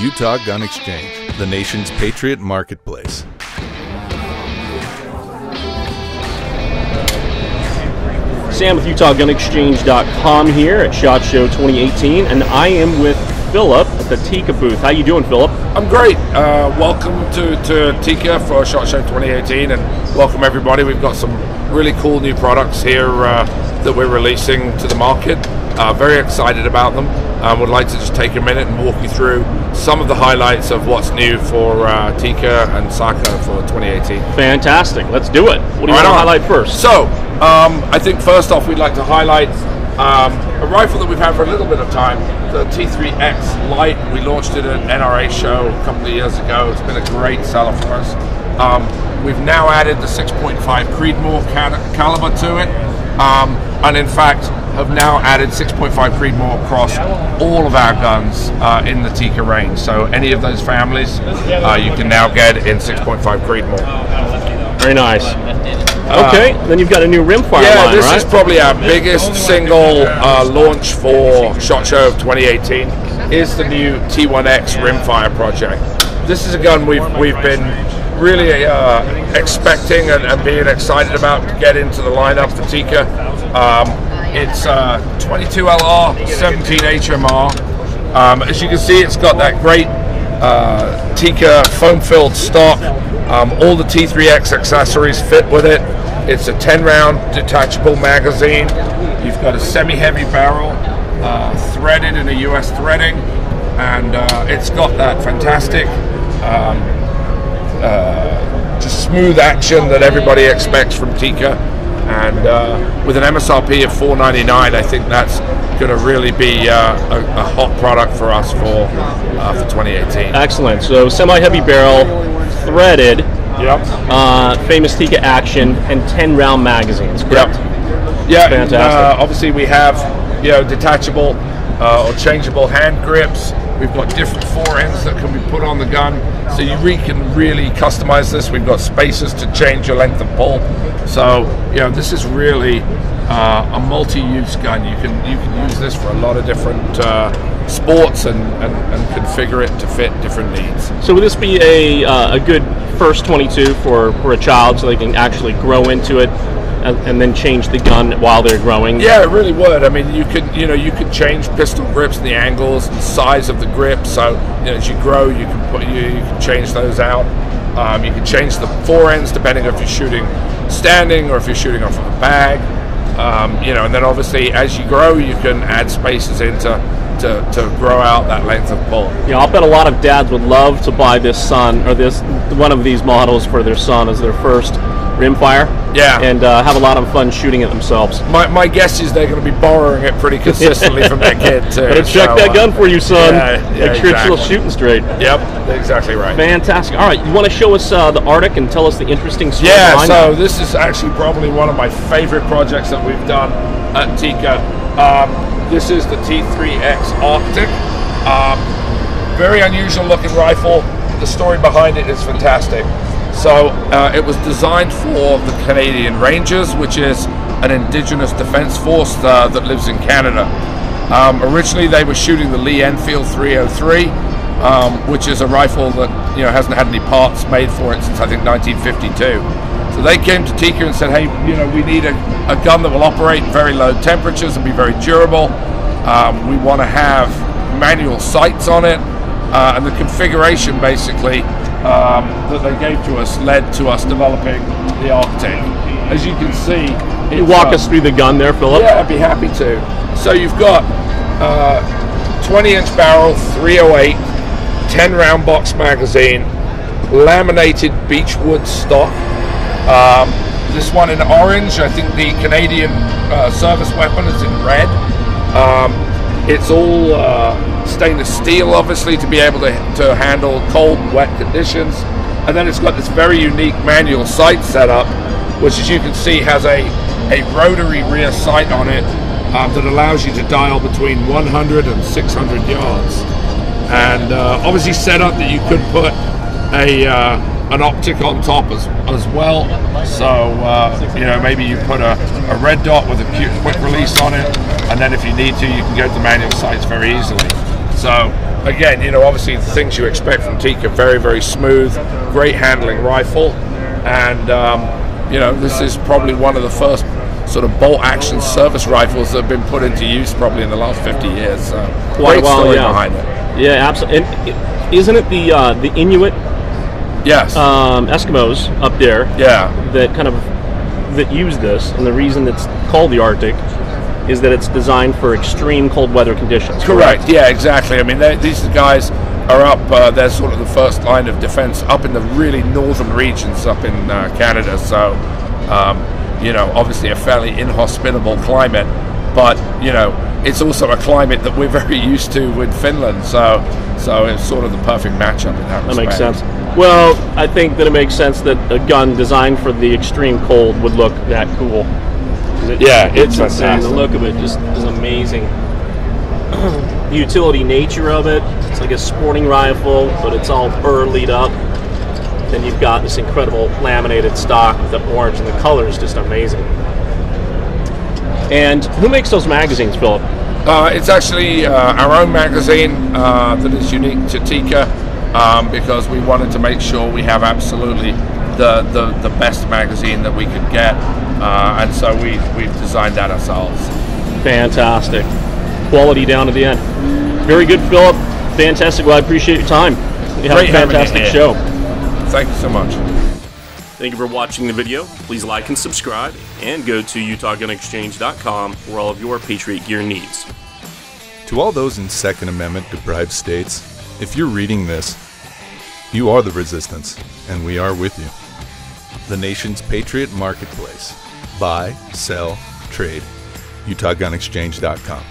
Utah Gun Exchange, the nation's patriot marketplace. Sam with UtahGunExchange.com here at SHOT Show 2018, and I am with Philip at the Tikka booth. How you doing, Philip? I'm great. Welcome to Tikka for SHOT Show 2018, and welcome everybody. We've got some really cool new products here that we're releasing to the market. Very excited about them. Would like to just take a minute and walk you through some of the highlights of what's new for Tikka and Saka for 2018. Fantastic. Let's do it. What do you want to highlight first? So, I think first off we'd like to highlight a rifle that we've had for a little bit of time, the T1x Light. We launched it at an NRA show a couple of years ago. It's been a great seller for us. We've now added the 6.5 Creedmoor caliber to it, and in fact have now added 6.5 Creedmoor across all of our guns in the Tikka range. So any of those families you can now get in 6.5 Creedmoor. Very nice. Okay, then you've got a new rimfire line, this right? is probably our biggest single launch for SHOT Show of 2018. Is the new T1x rimfire project. This is a gun we've been really expecting and being excited about to get into the lineup for Tikka. It's 22 LR, 17 HMR. As you can see, it's got that great Tikka foam-filled stock. All the T3X accessories fit with it. It's a 10-round detachable magazine. You've got a semi-heavy barrel, threaded in a US threading, and it's got that fantastic just smooth action that everybody expects from Tikka. And with an MSRP of $499, I think that's going to really be a hot product for us for 2018. Excellent. So semi-heavy barrel, threaded, famous Tikka action, and 10-round magazines, correct? Yeah, fantastic. Obviously we have detachable or changeable hand grips. We've got different forends that can be put on the gun, so you can really customize this. We've got spacers to change your length of pull. So this is really a multi-use gun. You can use this for a lot of different sports and configure it to fit different needs. So would this be a good first 22 for a child, so they can actually grow into it and then change the gun while they're growing? Yeah, it really would. I mean, you could change pistol grips and the angles and size of the grip. So as you grow, you can change those out. You can change the forends depending if you're shooting standing or if you're shooting off of a bag. And then obviously as you grow, you can add spacers in to grow out that length of pull. Yeah, I'll bet a lot of dads would love to buy this one of these models for their son as their first rimfire. Yeah, and have a lot of fun shooting it themselves. My guess is they're going to be borrowing it pretty consistently from their kid too. Better check that gun for you, son. Yeah, make sure it's still shooting straight. Yep, exactly right. Fantastic. All right, you want to show us the Arctic and tell us the interesting story? Yeah, so this is actually probably one of my favorite projects that we've done at Tikka. This is the T3X Arctic. Very unusual looking rifle. The story behind it is fantastic. So it was designed for the Canadian Rangers, which is an indigenous defense force that lives in Canada. Originally they were shooting the Lee Enfield 303, which is a rifle that hasn't had any parts made for it since I think 1952. So they came to Tikka and said, hey, we need a gun that will operate in very low temperatures and be very durable. We want to have manual sights on it, and the configuration basically that they gave to us led to us developing the Arctic. As you can see, can you walk us through the gun there, Philip? Yeah, I'd be happy to. So you've got 20-inch barrel, 308, 10-round box magazine, laminated beechwood stock. This one in orange. I think the Canadian service weapon is in red. It's all stainless steel, obviously, to be able to handle cold, wet conditions. And then it's got this very unique manual sight setup, which, as you can see, has a rotary rear sight on it that allows you to dial between 100 and 600 yards. And obviously set up that you could put an optic on top as well. So maybe you put a red dot with a quick release on it, and then if you need to, you can go to the manual sights very easily. So again, you know, obviously the things you expect from Tikka, very, very smooth, great handling rifle, and you know, this is probably one of the first sort of bolt-action service rifles that have been put into use probably in the last 50 years. So Quite a while, story yeah. behind it. Yeah, absolutely. And isn't it the Inuit Yes. Eskimos up there Yeah. that use this, and the reason it's called the Arctic is that it's designed for extreme cold weather conditions. Correct. Yeah, exactly. I mean, these guys are up. They're sort of the first line of defense up in the really northern regions up in Canada. So, you know, obviously a fairly inhospitable climate, but you know, it's also a climate that we're very used to with Finland. So it's sort of the perfect matchup in that respect. That makes sense. Well, I think that it makes sense that a gun designed for the extreme cold would look that cool. It's insane. fantastic. The look of it just is amazing. The utility nature of it, it's like a sporting rifle, but it's all burled up. Then you've got this incredible laminated stock with the orange, and the color is just amazing. And who makes those magazines, Philip? It's actually our own magazine that is unique to Tikka, because we wanted to make sure we have absolutely the best magazine that we could get, and so we've designed that ourselves. Fantastic. Quality down to the end. Very good, Philip. Fantastic. Well, I appreciate your time. You have Great a having you fantastic here. show. Thank you so much. Thank you for watching the video. Please like and subscribe, and go to UtahGunExchange.com for all of your Patriot gear needs. To all those in Second Amendment deprived states, if you're reading this, you are the resistance, and we are with you. The nation's Patriot Marketplace. Buy, sell, trade. UtahGunExchange.com.